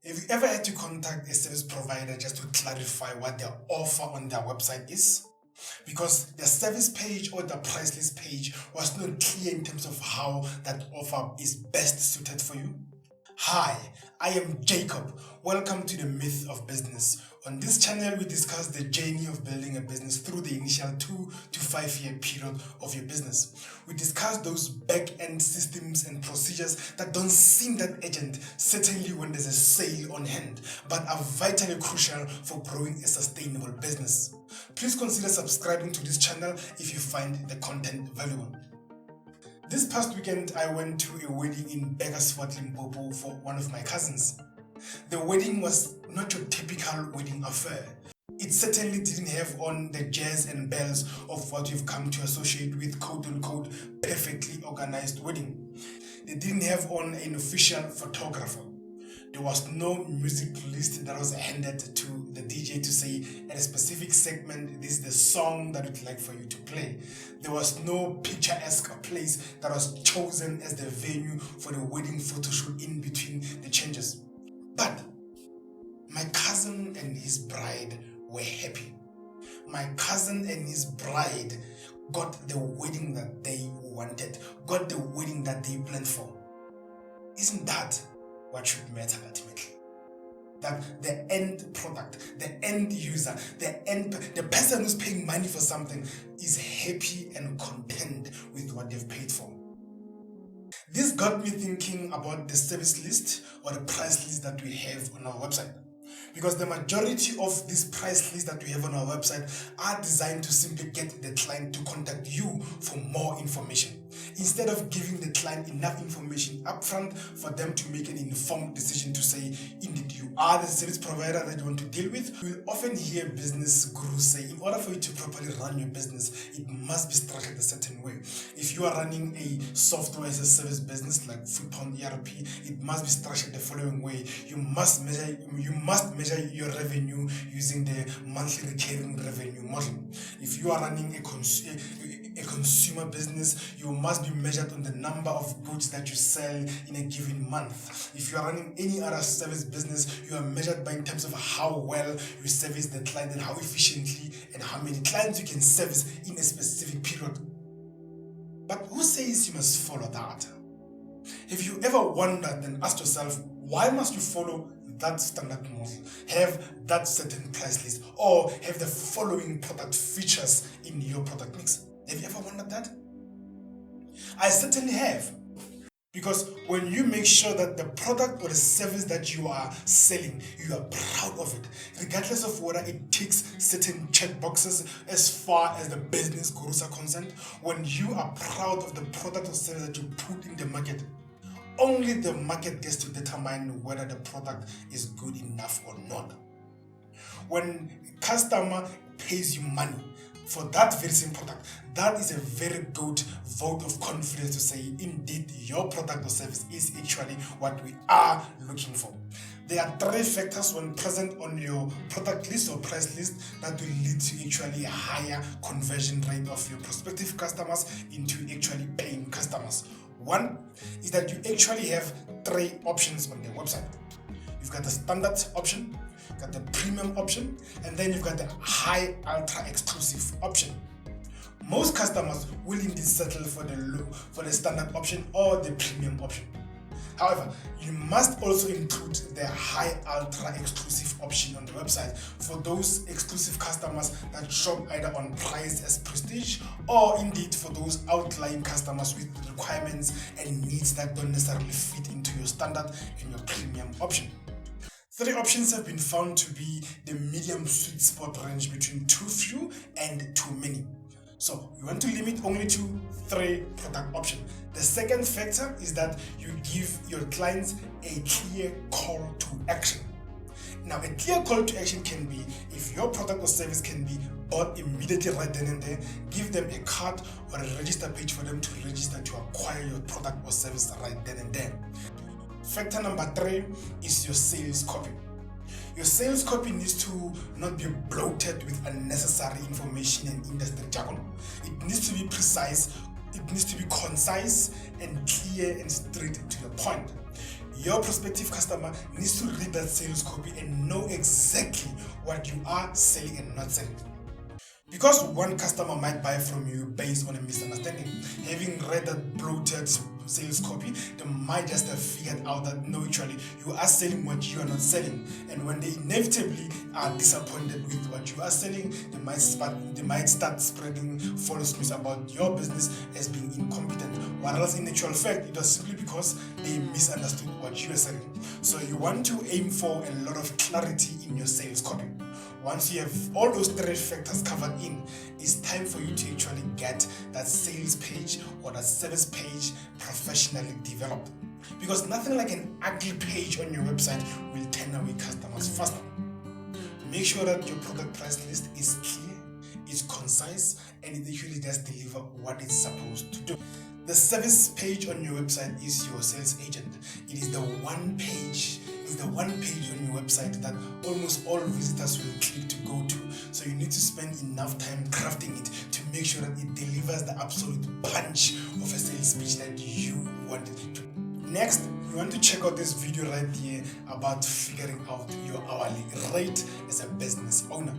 Have you ever had to contact a service provider just to clarify what their offer on their website is? Because the service page or the price list page was not clear in terms of how that offer is best suited for you? Hi, I am Jacob. Welcome to the Myth of Business. On this channel, we discuss the journey of building a business through the initial 2 to 5 year period of your business. We discuss those back-end systems and procedures that don't seem that urgent, certainly when there's a sale on hand, but are vitally crucial for growing a sustainable business. Please consider subscribing to this channel if you find the content valuable. This past weekend, I went to a wedding in Bakersford, Limpopo for one of my cousins. The wedding was not your typical wedding affair. It certainly didn't have on the jazz and bells of what you've come to associate with quote-unquote perfectly organized wedding. They didn't have on an official photographer. There was no music list that was handed to the DJ to say at a specific segment, this is the song that we'd like for you to play. There was no picturesque place that was chosen as the venue for the wedding photo shoot in between the changes. But my cousin and his bride were happy. My cousin and his bride got the wedding that they wanted, got the wedding that they planned for. Isn't that what should matter ultimately? That the end product, the end user, the person who's paying money for something is happy and content with what they've paid for. This got me thinking about the service list or the price list that we have on our website. Because the majority of this price list that we have on our website are designed to simply get the client to contact you for more information. Instead of giving the client enough information upfront for them to make an informed decision to say, indeed, you are the service provider that you want to deal with. You will often hear business gurus say, in order for you to properly run your business, it must be structured a certain way. If you are running a software as a service business like Foodpound ERP, it must be structured the following way. You must measure your revenue using the monthly recurring revenue model. If you are running a consumer business, you must be measured on the number of goods that you sell in a given month. If you are running any other service business, you are measured by in terms of how well you service the client and how efficiently and how many clients you can service in a specific period. But who says you must follow that? Have you ever wondered and asked yourself, why must you follow that standard model, have that certain price list, or have the following product features in your product mix? Have you ever wondered that? I certainly have. Because when you make sure that the product or the service that you are selling, you are proud of it, regardless of whether it ticks certain check boxes as far as the business gurus are concerned, when you are proud of the product or service that you put in the market, only the market gets to determine whether the product is good enough or not. When a customer pays you money for that very same product, that is a very good vote of confidence to say, indeed, your product or service is actually what we are looking for. There are 3 factors when present on your product list or price list that will lead to actually a higher conversion rate of your prospective customers into actually paying customers. One is that you actually have 3 options on the website. You've got the standard option, you've got the premium option, and then you've got the high ultra exclusive option. Most customers will indeed settle for the standard option or the premium option. However, you must also include the high ultra exclusive option on the website for those exclusive customers that shop either on price as prestige or indeed for those outlying customers with requirements and needs that don't necessarily fit into your standard and your premium option. 3 options have been found to be the medium sweet spot range between too few and too many. So you want to limit only to 3 product options. The second factor is that you give your clients a clear call to action. Now, a clear call to action can be, if your product or service can be bought immediately right then and there, give them a card or a register page for them to register to acquire your product or service right then and there. Factor number 3 is your sales copy. Your sales copy needs to not be bloated with unnecessary information and industry jargon. It needs to be precise, it needs to be concise and clear and straight to the point. Your prospective customer needs to read that sales copy and know exactly what you are selling and not selling. Because one customer might buy from you based on a misunderstanding, having read that bloated sales copy, they might just have figured out that no, actually, you are selling what you are not selling. And when they inevitably are disappointed with what you are selling, they might start spreading false news about your business as being incompetent. Whereas in actual fact, it was simply because they misunderstood what you are selling. So you want to aim for a lot of clarity in your sales copy. Once you have all those three factors covered in, it's time for you to actually get that sales page or that service page professionally developed. Because nothing like an ugly page on your website will turn away customers faster. Make sure that your product price list is clear, is concise, and it actually does deliver what it's supposed to do. The service page on your website is your sales agent. It is the one page on your website that almost all visitors will click to go to. So you need to spend enough time crafting it to make sure that it delivers the absolute punch of a sales pitch that you want it to. Next, you want to check out this video right here about figuring out your hourly rate as a business owner.